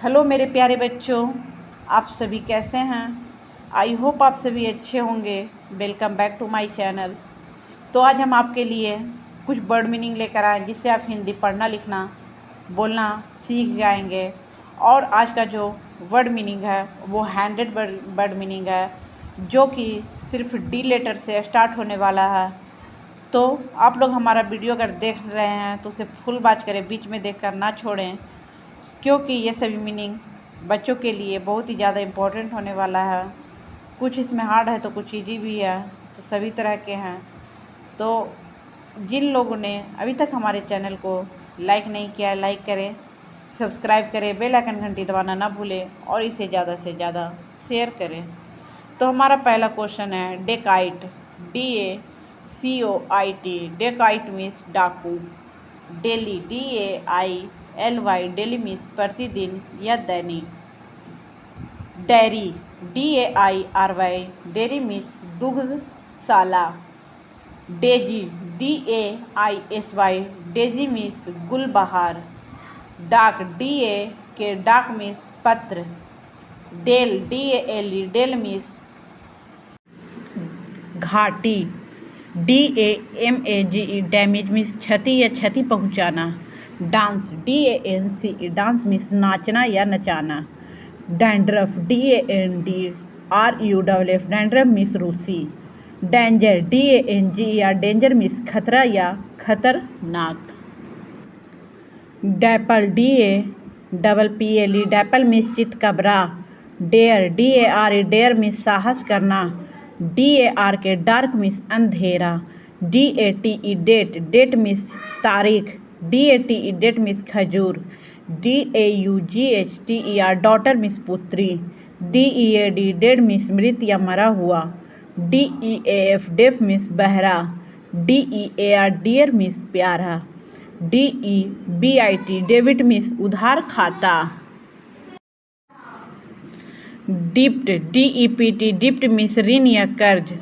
Hello मेरे प्यारे बच्चों, आप सभी कैसे हैं। आई होप आप सभी अच्छे होंगे। Welcome back to my channel. तो आज हम आपके लिए कुछ वर्ड मीनिंग लेकर आए जिससे आप हिंदी पढ़ना लिखना बोलना सीख जाएंगे। और आज का जो वर्ड मीनिंग है वो हैंडेड वर्ड मीनिंग है, जो कि सिर्फ डी लेटर से स्टार्ट होने वाला है। तो आप लोग हमारा वीडियो अगर देख रहे हैं तो उसे फुल वॉच करें, बीच में देखकर ना छोड़ें, क्योंकि ये सभी मीनिंग बच्चों के लिए बहुत ही ज़्यादा इम्पोर्टेंट होने वाला है। कुछ इसमें हार्ड है तो कुछ ईजी भी है, तो सभी तरह के हैं। तो जिन लोगों ने अभी तक हमारे चैनल को लाइक नहीं किया है, लाइक करें, सब्सक्राइब करें, बेल आइकन घंटी दबाना ना भूलें और इसे ज़्यादा से ज़्यादा शेयर करें। तो हमारा पहला क्वेश्चन है डेकाइट, DACOIT। डेकाइट मीन्स डाकू। डेली, DAILY, डेली मीन्स प्रतिदिन या दैनिक। डेयरी, DAIRY, डेयरी मीन्स दुग्धशाला। डेजी, DAISY, डेजी मीन्स गुलबहार। डाक, DAK, डाक मीन्स पत्र। डेल, DALE, डेल मीन्स घाटी। DAMAGE, डैमेज मीन्स क्षति या क्षति पहुंचाना। डांस, DANCE, डांस मीन्स नाचना या नचाना। डैंड्रफ, DANDRUFF, डैंड्रफ मीन्स रूसी। डेंजर, DANGER, डेंजर मीन्स खतरा या खतरनाक। डैपल, DAPPLE, डैपल मीन्स चितकबरा। डेयर, DARE, डेयर मीन्स साहस करना। DARK, डार्क मीन्स अंधेरा। DATE, डेट, डेट मीन्स तारीख। DATE, डेट मीन्स खजूर। DAUGHTER, डॉटर मीन्स पुत्री। DEAD, डेड मीन्स मृत या मरा हुआ। DEAF, डेफ मीन्स बहरा। DEAR, डियर मीन्स प्यारा। DEBIT, डेबिट मीन्स उधार खाता। डिप्ट, DEPT, डिप्ट मीन्स ऋण या कर्ज।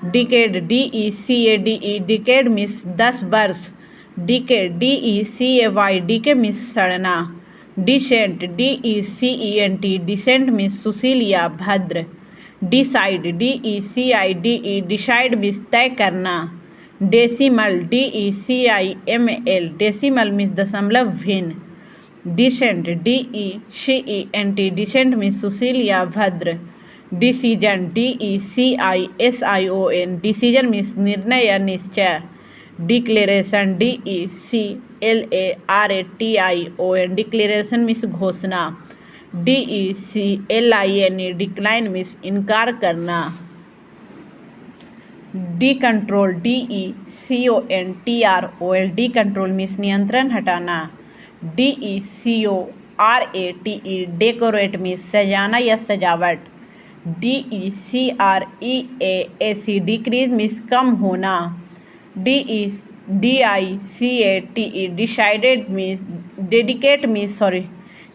डिकेड, DECADE, डिकेड मीन्स 10 वर्ष। डिकेड, DECAY, डिके मीन्स सड़ना। डिसेंट, DECENT, डिसेंट मीन्स सुशील या भद्र। डिसाइड, DECIDE, डिसाइड मीन्स तय करना। डेसिमल, DECIML, डेसिमल मीन्स दशमलव भिन्न। डिसेंट, DECENT, डिसेंट मीन्स सुशील या भद्र। डिसीजन, DECISION, डिसीजन मीन्स निर्णय या निश्चय। डिक्लेरेशन, DECLARATION, डिक्लेरेशन मीन्स घोषणा। DECLIN, डिक्लाइन मीन्स इनकार करना। D control, DECONTROL, D control means नियंत्रण हटाना। DECORATE, डेकोरेट मीन्स सजाना या सजावट। DECREACE, डिक्रीज मीन्स कम होना। DICATE, decided means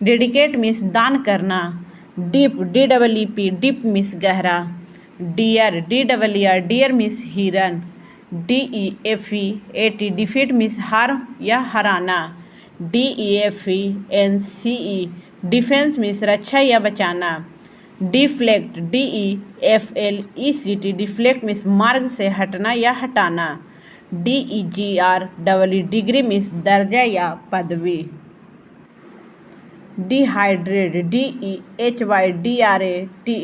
dedicate means दान करना। डीप, DEEP, डीप मीन्स गहरा। डियर, DEER, डियर मीन्स हिरन। DEFEAT, डिफीट मीन्स हार या हराना। DEFENCE, डिफेंस मीन्स रक्षा या बचाना। डिफ्लेक्ट, DEFLECT, डिफ्लेक्ट मीन्स मार्ग से हटना या हटाना। DEGREE, डिग्री मीन्स दर्जा या पदवी। डिहाइड्रेट, DEHYDRATE,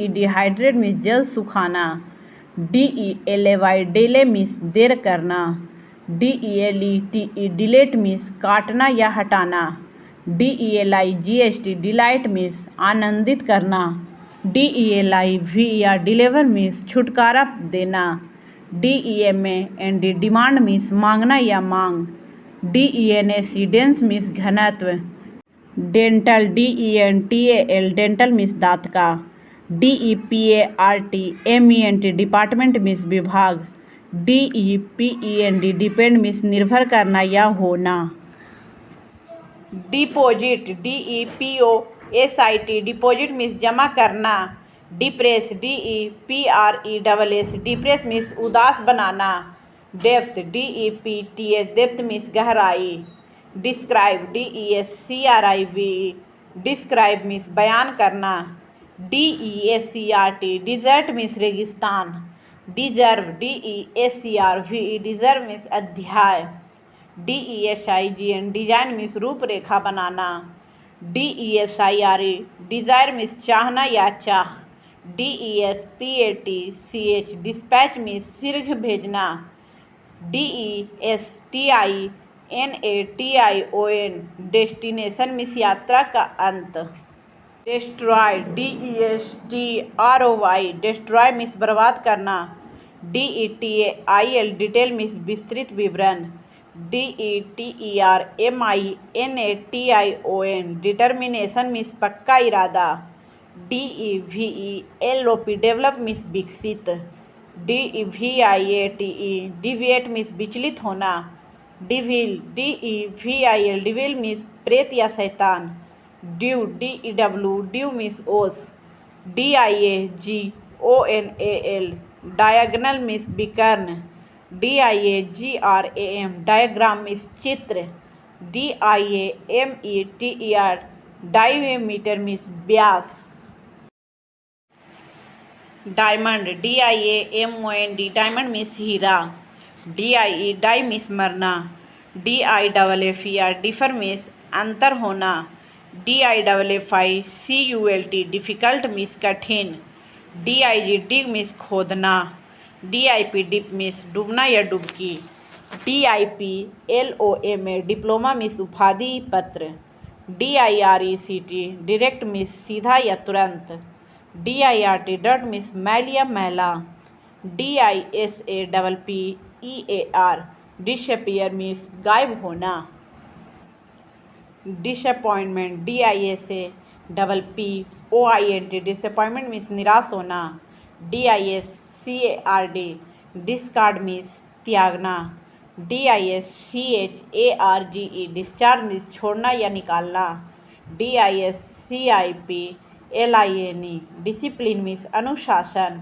डिहाइड्रेट मीन्स जल सुखाना। DELAY, डिले मीन्स देर करना। DELETE, डिलेट मीन्स काटना या हटाना। DELIGHT, डिलाइट मीन्स आनंदित करना। DELIVER, डिलीवर मीन्स छुटकारा देना। DEMAND, डिमांड मीन्स मांगना या मांग। DENAC, डेंस मीन्स घनत्व। डेंटल, DENTAL, डेंटल मीन्स दांत का। DEPARTMENT, डिपार्टमेंट मीन्स विभाग। DEPEND, डिपेंड मीन्स निर्भर करना या होना। डिपोजिट, DEPOSIT, डिपोजिट मीन्स जमा करना। डिप्रेस, DEPRESS, डिप्रेस मीन्स उदास बनाना। डेप्थ, DEPTH, डेप्थ मीन्स गहराई। डिस्क्राइब, DESCRIBE, डिस्क्राइब मीन्स बयान करना। DESERT डिजर्ट मीन्स रेगिस्तान। डिजर्व DESERVE डिजर्व मीन्स अध्याय। DESIGN डिजाइन मीन्स रूपरेखा बनाना। DESIRE डिजायर मीन्स चाहना या चाह। DESPATCH डिस्पैच मीन्स शीघ्र भेजना। DESTINATION डेस्टिनेशन मीन्स यात्रा का अंत। डिस्ट्रॉय DESTROY डिस्ट्रॉय मीन्स बर्बाद करना। DETAIL डिटेल मीन्स विस्तृत विवरण। DETERMINATION डिटर्मिनेशन मीन्स पक्का इरादा। DEVELOP डेवलप मीन्स विकसित। DEVIATE डिविएट मीन्स विचलित होना। डिविल DEVIL डिविल मीन्स प्रेत या शैतान। ड्यू DEW मीन्स ओस। DIAGONAL डायगोनल मीन्स विकर्ण। DIAGRAM डायग्राम मीन्स चित्र। DIAMETER डायमीटर मीन्स व्यास। डायमंड DIAMOND डायमंड मीन्स हीरा। DIE डाई मीन्स मरना। DIFFER डिफर मीन्स अंतर होना। DIFFICULT डिफ़िकल्ट मीन्स कठिन। DIG डिग मीन्स खोदना। DIP डिप मीन्स डूबना या डुबकी। DIPLOMA डिप्लोमा मीन्स उपाधि पत्र। DIRECT डायरेक्ट मीन्स सीधा या तुरंत। DIRT डर्ट मीन्स मैल या मैला। DISAPPEAR डिसअपीयर मीन्स गायब होना। डिसअपॉइंटमेंट DISAPPOINT डिसअपॉइंटमेंट मीन्स निराश होना। DISCARD डिस्कार्ड मीन्स त्यागना। DISCHARGE डिस्चार्ज मीन्स छोड़ना या निकालना। DISCIPLINE डिसिप्लिन मीन्स अनुशासन।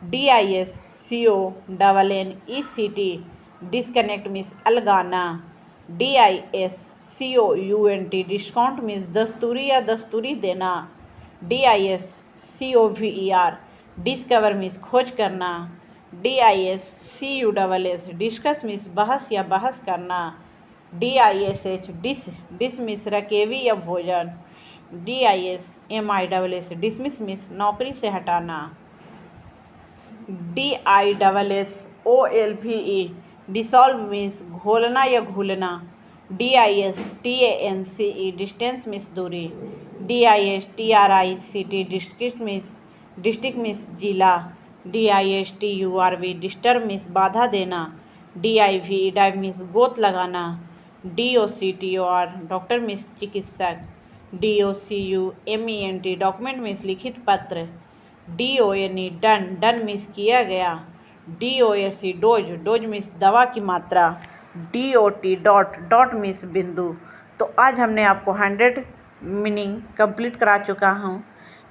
DISCONNECT डिस्कनेक्ट मीन्स अलगाना। DISCOUNT डिस्काउंट मीन्स दस्तूरी या दस्तूरी देना। DISCOVER डिस्कवर मीन्स खोज करना। DISCUSS डिस्कस मीन्स बहस या बहस करना। DISH डिश मीन्स रकेवी या भोजन। DISMISS डिसमिस मीन्स नौकरी से हटाना। DISSOLVE डिसॉल्व मीन्स घोलना या घुलना। DISTANCE डिस्टेंस मीन्स दूरी। DISTRICT डिस्ट्रिक्ट मीन्स जिला। DISTURB डिस्टर्ब मीन्स बाधा देना। DIVE डाइव मीन्स गोत लगाना। DOCTOR डॉक्टर मीन्स चिकित्सक। DOCUMENT डॉक्यूमेंट मीन्स लिखित पत्र। DONE डन मीन्स किया गया। DOSE डोज मीन्स दवा की मात्रा। DOT डॉट मीन्स बिंदु। तो आज हमने आपको 100 मीनिंग कंप्लीट करा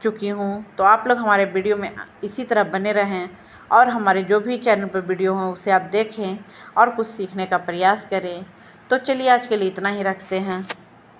चुकी हूँ। तो आप लोग हमारे वीडियो में इसी तरह बने रहें और हमारे जो भी चैनल पर वीडियो हों उसे आप देखें और कुछ सीखने का प्रयास करें। तो चलिए आज के लिए इतना ही रखते हैं।